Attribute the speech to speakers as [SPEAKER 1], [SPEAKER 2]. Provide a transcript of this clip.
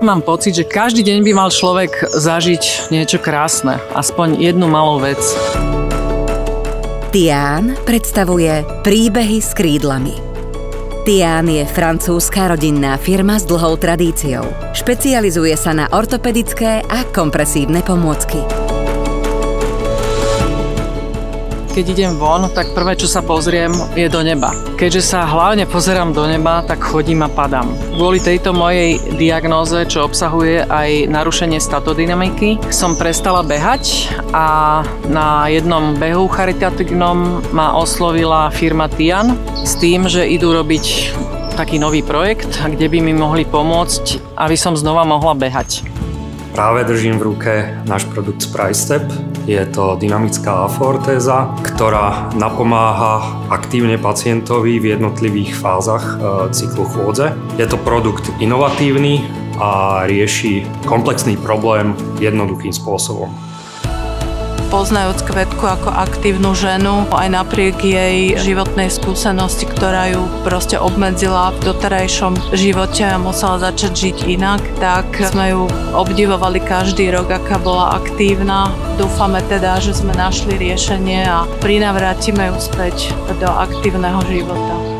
[SPEAKER 1] mám pocit, že každý deň by mal človek zažiť niečo krásne, aspoň jednu malú vec.
[SPEAKER 2] Tian predstavuje príbehy s krídlami. Tian je francúzska rodinná firma s dlhou tradíciou. Špecializuje sa na ortopedické a kompresívne pomôcky.
[SPEAKER 1] Keď idem von, tak prvé, čo sa pozriem, je do neba. Keďže sa hlavne pozerám do neba, tak chodím a padám. Kvôli tejto mojej diagnóze, čo obsahuje aj narušenie statodynamiky, som prestala behať a na jednom behu charitatívnom ma oslovila firma Tian s tým, že idú robiť taký nový projekt, kde by mi mohli pomôcť, aby som znova mohla behať.
[SPEAKER 3] Práve držím v ruke náš produkt SpriceStep. Je to dynamická afortéza, ktorá napomáha aktívne pacientovi v jednotlivých fázach cyklu chôdze. Je to produkt inovatívny a rieši komplexný problém jednoduchým spôsobom.
[SPEAKER 4] Poznajúc Kvetku ako aktívnu ženu, aj napriek jej životnej skúsenosti, ktorá ju proste obmedzila v doterajšom živote a musela začať žiť inak, tak sme ju obdivovali každý rok, aká bola aktívna. Dúfame teda, že sme našli riešenie a prinavrátime ju späť do aktívneho života.